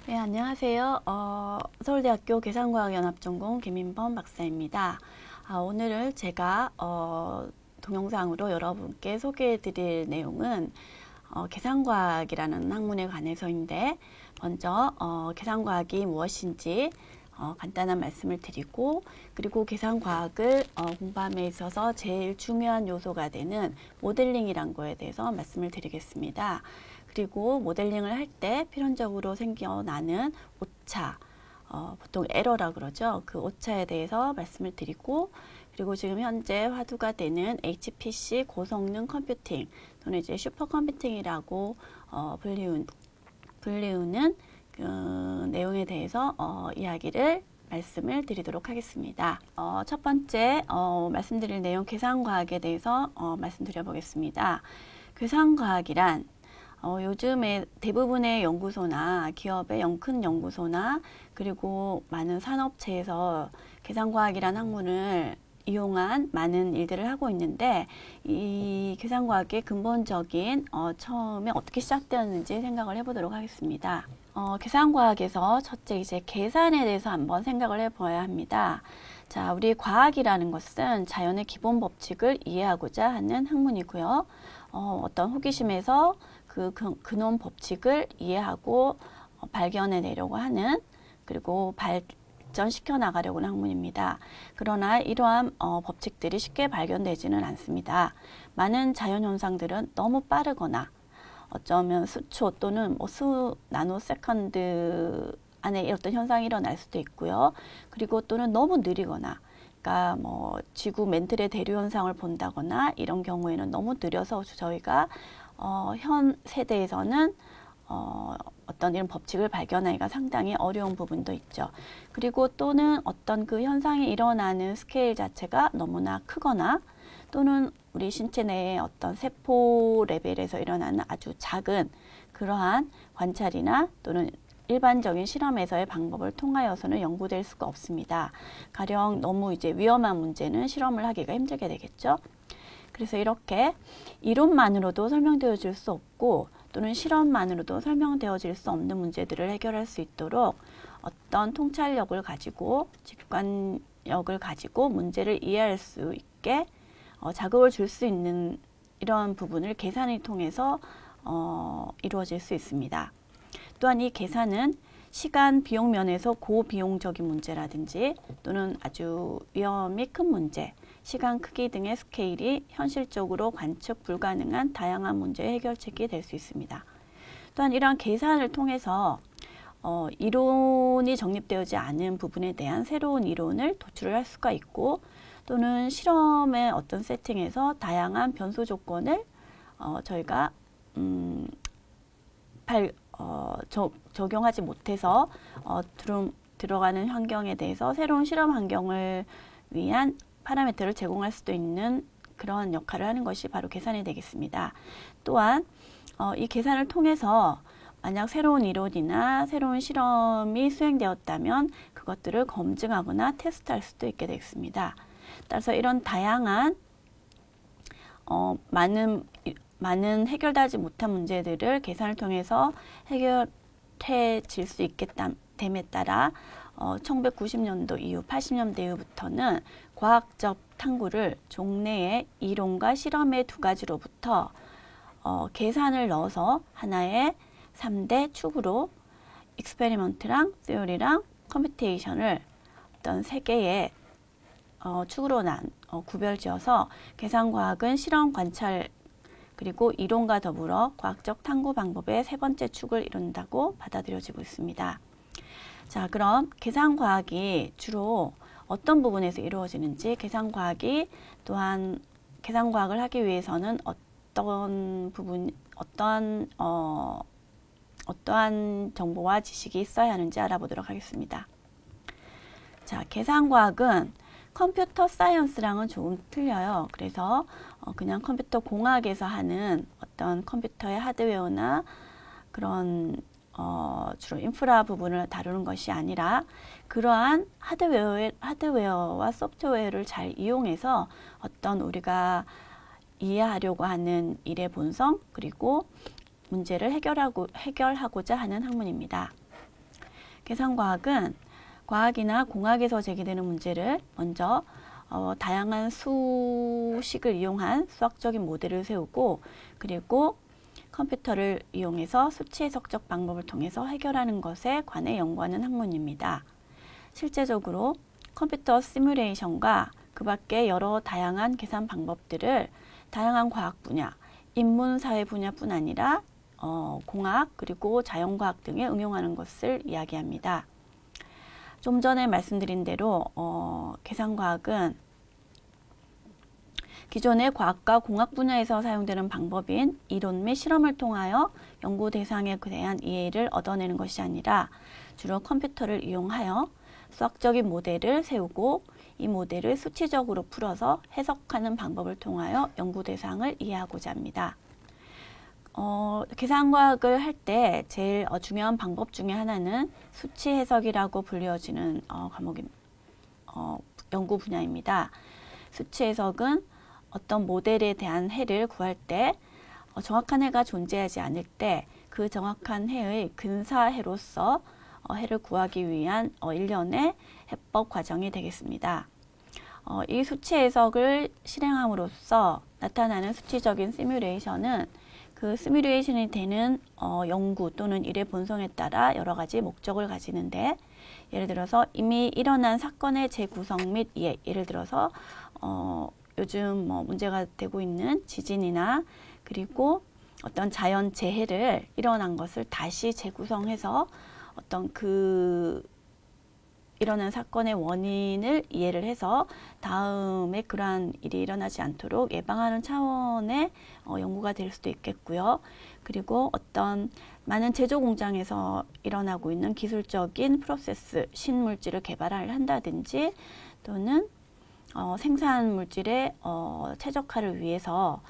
네, 안녕하세요. 서울대학교 계산과학연합전공 김인범 박사입니다. 오늘은 제가 동영상으로 여러분께 소개해 드릴 내용은 계산과학이라는 학문에 관해서인데, 먼저 계산과학이 무엇인지 간단한 말씀을 드리고, 그리고 계산과학을 공부함에 있어서 제일 중요한 요소가 되는 모델링이란 거에 대해서 말씀을 드리겠습니다. 그리고 모델링을 할 때 필연적으로 생겨나는 오차, 보통 에러라 그러죠. 그 오차에 대해서 말씀을 드리고, 그리고 지금 현재 화두가 되는 HPC 고성능 컴퓨팅 또는 이제 슈퍼컴퓨팅이라고 불리우는 그 내용에 대해서 말씀을 드리도록 하겠습니다. 첫 번째 말씀드릴 내용 계산과학에 대해서 말씀드려 보겠습니다. 계산과학이란 요즘에 대부분의 연구소나 기업의 큰 연구소나 그리고 많은 산업체에서 계산과학이라는 학문을 이용한 많은 일들을 하고 있는데, 이 계산과학의 근본적인 처음에 어떻게 시작되었는지 생각을 해보도록 하겠습니다. 계산과학에서 첫째 이제 계산에 대해서 한번 생각을 해봐야 합니다. 자, 우리 과학이라는 것은 자연의 기본 법칙을 이해하고자 하는 학문이고요. 어떤 호기심에서 그 근원 법칙을 이해하고 발견해내려고 하는, 그리고 발전시켜 나가려고 하는 학문입니다. 그러나 이러한 법칙들이 쉽게 발견되지는 않습니다. 많은 자연현상들은 너무 빠르거나 어쩌면 수초 또는 수 나노세컨드 안에 어떤 현상이 일어날 수도 있고요. 그리고 또는 너무 느리거나, 그러니까 지구 멘틀의 대류 현상을 본다거나 이런 경우에는 너무 느려서 저희가 현 세대에서는 어떤 이런 법칙을 발견하기가 상당히 어려운 부분도 있죠. 그리고 또는 어떤 그 현상이 일어나는 스케일 자체가 너무나 크거나, 또는 우리 신체 내에 어떤 세포 레벨에서 일어나는 아주 작은 그러한 관찰이나 또는 일반적인 실험에서의 방법을 통하여서는 연구될 수가 없습니다. 가령 너무 이제 위험한 문제는 실험을 하기가 힘들게 되겠죠. 그래서 이렇게 이론만으로도 설명되어질 수 없고, 또는 실험만으로도 설명되어질 수 없는 문제들을 해결할 수 있도록 어떤 통찰력을 가지고 직관력을 가지고 문제를 이해할 수 있게 자극을 줄 수 있는 이런 부분을 계산을 통해서 이루어질 수 있습니다. 또한 이 계산은 시간 비용 면에서 고비용적인 문제라든지 또는 아주 위험이 큰 문제, 시간 크기 등의 스케일이 현실적으로 관측 불가능한 다양한 문제의 해결책이 될 수 있습니다. 또한 이러한 계산을 통해서 이론이 정립되지 않은 부분에 대한 새로운 이론을 도출을 할 수가 있고, 또는 실험의 어떤 세팅에서 다양한 변수 조건을 저희가 적용하지 못해서 들어가는 환경에 대해서 새로운 실험 환경을 위한 파라미터를 제공할 수도 있는 그런 역할을 하는 것이 바로 계산이 되겠습니다. 또한 이 계산을 통해서 만약 새로운 이론이나 새로운 실험이 수행되었다면 그것들을 검증하거나 테스트할 수도 있게 되겠습니다. 따라서 이런 다양한 많은 해결되지 못한 문제들을 계산을 통해서 해결해질 수 있게 됨에 따라 1990년도 이후 80년대 이후부터는 과학적 탐구를 종래의 이론과 실험의 두 가지로부터 계산을 넣어서 하나의 3대 축으로 익스페리먼트랑 theory랑 컴퓨테이션을 어떤 세 개의 축으로 구별지어서 계산과학은 실험 관찰 그리고 이론과 더불어 과학적 탐구 방법의 세 번째 축을 이룬다고 받아들여지고 있습니다. 자, 그럼 계산과학이 주로 어떤 부분에서 이루어지는지, 계산과학이 또한 계산과학을 하기 위해서는 어떠한 정보와 지식이 있어야 하는지 알아보도록 하겠습니다. 자, 계산과학은 컴퓨터 사이언스랑은 조금 틀려요. 그래서 그냥 컴퓨터 공학에서 하는 어떤 컴퓨터의 하드웨어나 그런 주로 인프라 부분을 다루는 것이 아니라, 그러한 하드웨어와 소프트웨어를 잘 이용해서 어떤 우리가 이해하려고 하는 일의 본성 그리고 문제를 해결하고자 하는 학문입니다. 계산과학은 과학이나 공학에서 제기되는 문제를 먼저 다양한 수식을 이용한 수학적인 모델을 세우고, 그리고 컴퓨터를 이용해서 수치 해석적 방법을 통해서 해결하는 것에 관해 연구하는 학문입니다. 실제적으로 컴퓨터 시뮬레이션과 그 밖에 여러 다양한 계산 방법들을 다양한 과학 분야, 인문사회 분야뿐 아니라 공학 그리고 자연과학 등에 응용하는 것을 이야기합니다. 좀 전에 말씀드린 대로 계산과학은 기존의 과학과 공학 분야에서 사용되는 방법인 이론 및 실험을 통하여 연구 대상에 대한 이해를 얻어내는 것이 아니라 주로 컴퓨터를 이용하여 수학적인 모델을 세우고 이 모델을 수치적으로 풀어서 해석하는 방법을 통하여 연구 대상을 이해하고자 합니다. 계산과학을 할 때 제일 중요한 방법 중에 하나는 수치 해석이라고 불리워지는 연구 분야입니다. 수치 해석은 어떤 모델에 대한 해를 구할 때 정확한 해가 존재하지 않을 때 그 정확한 해의 근사해로서 해를 구하기 위한 일련의 해법 과정이 되겠습니다. 이 수치 해석을 실행함으로써 나타나는 수치적인 시뮬레이션은 그 시뮬레이션이 되는 연구 또는 일의 본성에 따라 여러 가지 목적을 가지는데, 예를 들어서 이미 일어난 사건의 재구성 및 이해, 예를 들어서 요즘 문제가 되고 있는 지진이나 그리고 어떤 자연 재해를 일어난 것을 다시 재구성해서 어떤 일어난 사건의 원인을 이해를 해서 다음에 그러한 일이 일어나지 않도록 예방하는 차원의 연구가 될 수도 있겠고요. 그리고 어떤 많은 제조 공장에서 일어나고 있는 기술적인 프로세스, 신물질을 개발을 한다든지 또는 생산 물질의 최적화를 위해서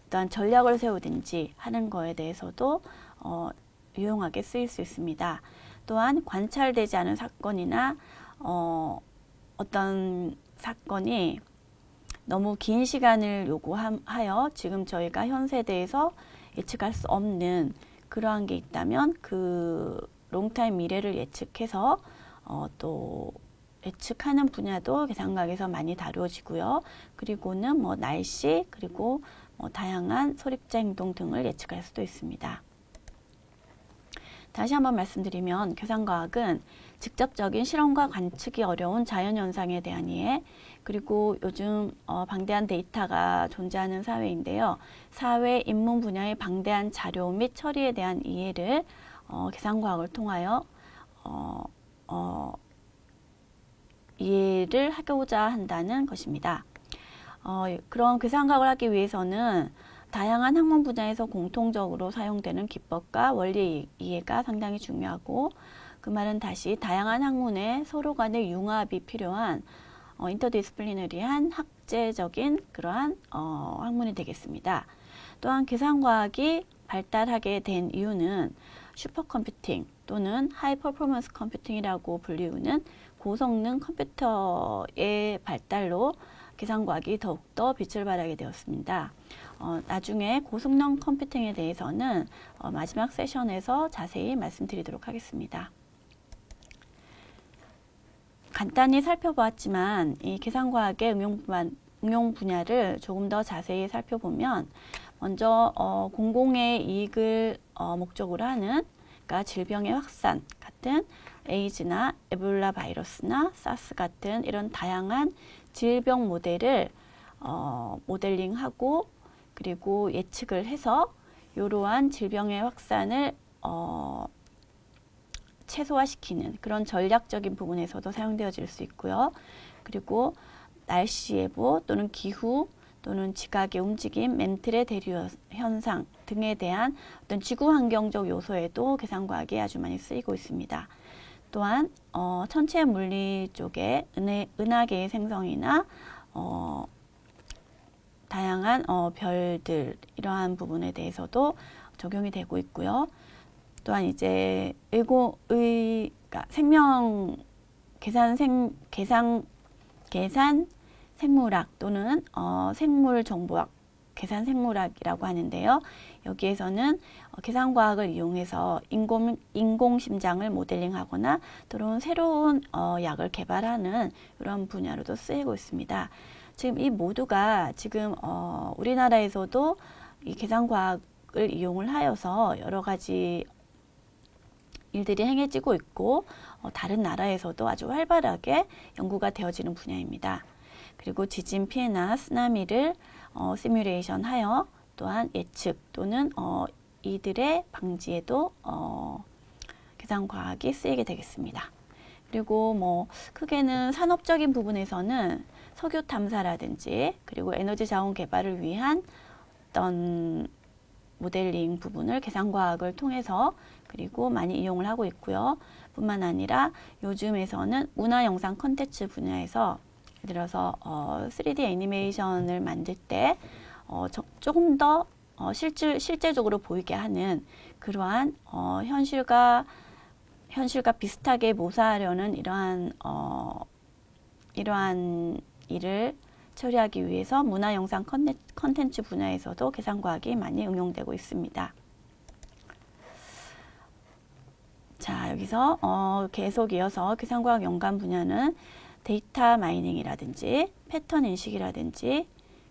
어떠한 전략을 세우든지 하는 거에 대해서도 유용하게 쓰일 수 있습니다. 또한 관찰되지 않은 사건이나 어떤 사건이 너무 긴 시간을 요구하여 지금 저희가 현 세대에서 예측할 수 없는 그러한 게 있다면 그 롱타임 미래를 예측해서 또 예측하는 분야도 계산과학에서 많이 다루어지고요. 그리고는 날씨 그리고 다양한 소립자 행동 등을 예측할 수도 있습니다. 다시 한번 말씀드리면 계산과학은 직접적인 실험과 관측이 어려운 자연현상에 대한 이해, 그리고 요즘 방대한 데이터가 존재하는 사회인데요. 사회, 인문 분야의 방대한 자료 및 처리에 대한 이해를 계산과학을 통하여 이해를 하고자 한다는 것입니다. 그런 계산과학을 하기 위해서는 다양한 학문 분야에서 공통적으로 사용되는 기법과 원리 이해가 상당히 중요하고, 그 말은 다시 다양한 학문의 서로 간의 융합이 필요한 인터디스플리너리한 학제적인 그러한 학문이 되겠습니다. 또한 계산과학이 발달하게 된 이유는 슈퍼컴퓨팅 또는 하이 퍼포먼스 컴퓨팅이라고 불리우는 고성능 컴퓨터의 발달로 계산과학이 더욱더 빛을 발하게 되었습니다. 나중에 고성능 컴퓨팅에 대해서는 마지막 세션에서 자세히 말씀드리도록 하겠습니다. 간단히 살펴보았지만 이 계산과학의 응용 분야를 조금 더 자세히 살펴보면, 먼저 공공의 이익을 목적으로 하는, 그러니까 질병의 확산 같은 에이즈나 에볼라 바이러스나 사스 같은 이런 다양한 질병 모델을 모델링하고 그리고 예측을 해서 이러한 질병의 확산을 최소화시키는 그런 전략적인 부분에서도 사용되어질 수 있고요. 그리고 날씨 예보 또는 기후 또는 지각의 움직임, 멘틀의 대류 현상 등에 대한 어떤 지구 환경적 요소에도 계산과학이 아주 많이 쓰이고 있습니다. 또한 천체 물리 쪽에 은하계의 생성이나 다양한 별들, 이러한 부분에 대해서도 적용이 되고 있고요. 또한 이제 생명 계산 생물학 또는 생물 정보학 계산생물학이라고 하는데요. 여기에서는 계산과학을 이용해서 인공심장을 모델링하거나 또는 새로운 약을 개발하는 이런 분야로도 쓰이고 있습니다. 지금 이 모두가 지금 우리나라에서도 이 계산과학을 이용을 하여서 여러 가지 일들이 행해지고 있고 다른 나라에서도 아주 활발하게 연구가 되어지는 분야입니다. 그리고 지진 피해나 쓰나미를 시뮬레이션 하여 또한 예측 또는 이들의 방지에도 계산과학이 쓰이게 되겠습니다. 그리고 뭐 크게는 산업적인 부분에서는 석유 탐사라든지 그리고 에너지 자원 개발을 위한 어떤 모델링 부분을 계산과학을 통해서 그리고 많이 이용을 하고 있고요. 뿐만 아니라 요즘에서는 문화 영상 콘텐츠 분야에서 예를 들어서 3D 애니메이션을 만들 때 조금 더 실제적으로 보이게 하는 그러한 현실과 비슷하게 모사하려는 이러한 일을 처리하기 위해서 문화 영상 컨텐츠 분야에서도 계산과학이 많이 응용되고 있습니다. 자, 여기서 계속 이어서 계산과학 연관 분야는 데이터 마이닝이라든지 패턴 인식이라든지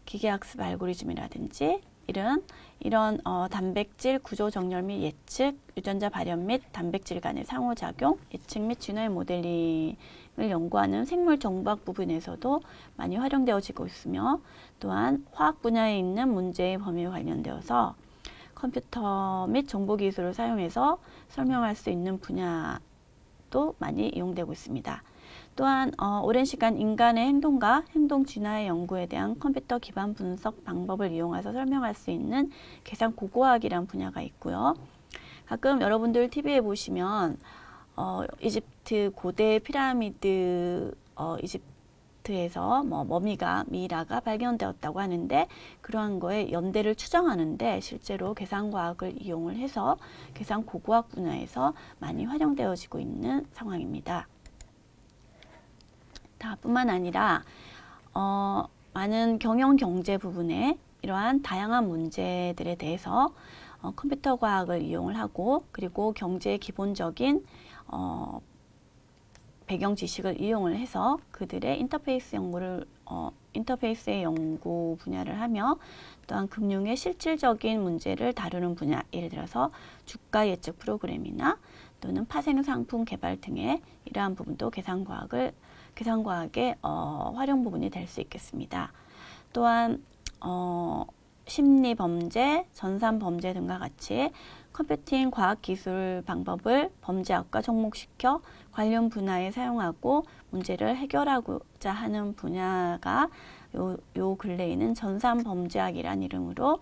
기계학습 알고리즘이라든지 이런 단백질 구조 정렬 및 예측, 유전자 발현 및 단백질 간의 상호작용, 예측 및 진화의 모델링을 연구하는 생물 정보학 부분에서도 많이 활용되어지고 있으며 또한 화학 분야에 있는 문제의 범위에 관련되어서 컴퓨터 및 정보기술을 사용해서 설명할 수 있는 분야도 많이 이용되고 있습니다. 또한 오랜 시간 인간의 행동과 행동 진화의 연구에 대한 컴퓨터 기반 분석 방법을 이용해서 설명할 수 있는 계산 고고학이라는 분야가 있고요. 가끔 여러분들 TV에 보시면 이집트 고대 피라미드 이집트에서 미이라가 발견되었다고 하는데 그러한 거에 연대를 추정하는데 실제로 계산과학을 이용을 해서 계산 고고학 분야에서 많이 활용되어지고 있는 상황입니다. 뿐만 아니라 많은 경영 경제 부분에 이러한 다양한 문제들에 대해서 컴퓨터 과학을 이용을 하고 그리고 경제의 기본적인 배경 지식을 이용을 해서 그들의 인터페이스의 연구 분야를 하며 또한 금융의 실질적인 문제를 다루는 분야, 예를 들어서 주가 예측 프로그램이나 또는 파생 상품 개발 등의 이러한 부분도 계산과학의 활용 부분이 될 수 있겠습니다. 또한 심리 범죄, 전산 범죄 등과 같이 컴퓨팅 과학 기술 방법을 범죄학과 접목시켜 관련 분야에 사용하고 문제를 해결하고자 하는 분야가 요 근래에는 전산 범죄학이라는 이름으로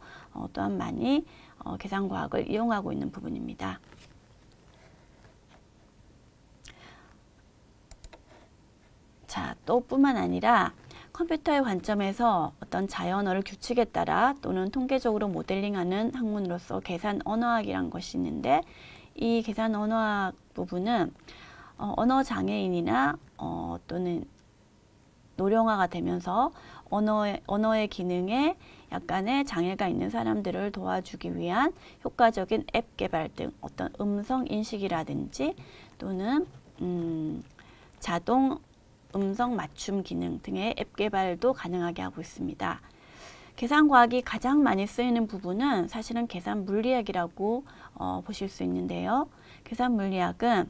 또한 많이 계산과학을 이용하고 있는 부분입니다. 자, 또 뿐만 아니라 컴퓨터의 관점에서 어떤 자연어를 규칙에 따라 또는 통계적으로 모델링하는 학문으로서 계산 언어학이란 것이 있는데 이 계산 언어학 부분은 언어 장애인이나 또는 노령화가 되면서 언어의 기능에 약간의 장애가 있는 사람들을 도와주기 위한 효과적인 앱 개발 등 어떤 음성 인식이라든지 또는 자동 음성 맞춤 기능 등의 앱 개발도 가능하게 하고 있습니다. 계산과학이 가장 많이 쓰이는 부분은 사실은 계산 물리학이라고 보실 수 있는데요. 계산 물리학은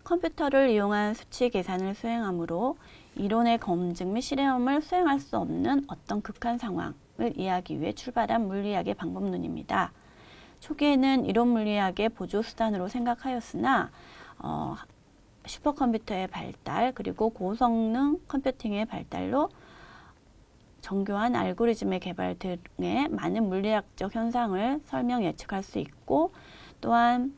컴퓨터를 이용한 수치 계산을 수행하므로 이론의 검증 및 실험을 수행할 수 없는 어떤 극한 상황을 이해하기 위해 출발한 물리학의 방법론입니다. 초기에는 이론 물리학의 보조수단으로 생각하였으나 슈퍼컴퓨터의 발달 그리고 고성능 컴퓨팅의 발달로 정교한 알고리즘의 개발 등의 많은 물리학적 현상을 설명 예측할 수 있고 또한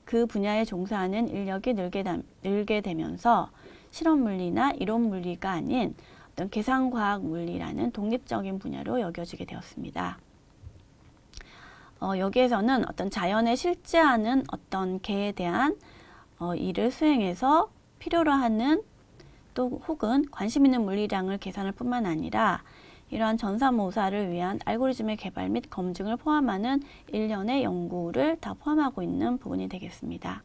그 분야에 종사하는 인력이 늘게 되면서 실험 물리나 이론 물리가 아닌 어떤 계산과학 물리라는 독립적인 분야로 여겨지게 되었습니다. 여기에서는 어떤 자연에 실제하는 어떤 개에 대한 일을 수행해서 필요로 하는 또 혹은 관심 있는 물리량을 계산할 뿐만 아니라 이러한 전사모사를 위한 알고리즘의 개발 및 검증을 포함하는 일련의 연구를 다 포함하고 있는 부분이 되겠습니다.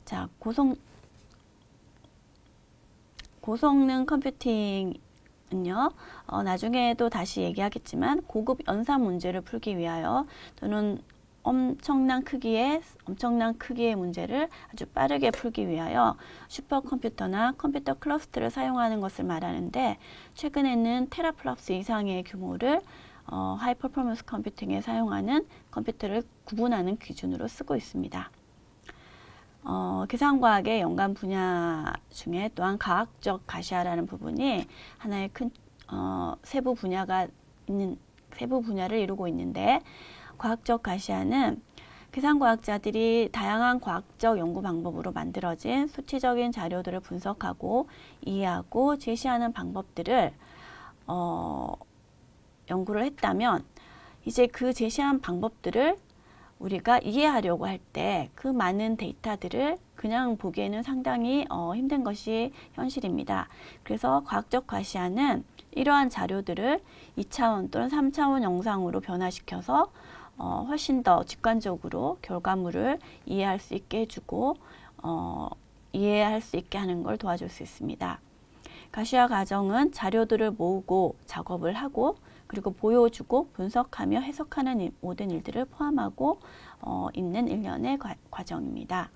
자, 고성능 컴퓨팅은요, 나중에도 다시 얘기하겠지만 고급 연산 문제를 풀기 위하여 또는 엄청난 크기의 문제를 아주 빠르게 풀기 위하여 슈퍼컴퓨터나 컴퓨터 클러스터를 사용하는 것을 말하는데, 최근에는 테라플랍스 이상의 규모를 하이 퍼포먼스 컴퓨팅에 사용하는 컴퓨터를 구분하는 기준으로 쓰고 있습니다. 계산과학의 연관 분야 중에 또한 과학적 가시화라는 부분이 하나의 큰 세부 분야를 이루고 있는데, 과학적 가시화는 계산과학자들이 다양한 과학적 연구 방법으로 만들어진 수치적인 자료들을 분석하고 이해하고 제시하는 방법들을 연구를 했다면, 이제 그 제시한 방법들을 우리가 이해하려고 할 때 그 많은 데이터들을 그냥 보기에는 상당히 힘든 것이 현실입니다. 그래서 과학적 가시화는 이러한 자료들을 2차원 또는 3차원 영상으로 변화시켜서 훨씬 더 직관적으로 결과물을 이해할 수 있게 해주고 이해할 수 있게 하는 걸 도와줄 수 있습니다. 가시화 과정은 자료들을 모으고 작업을 하고 그리고 보여주고 분석하며 해석하는 모든 일들을 포함하고 있는 일련의 과정입니다.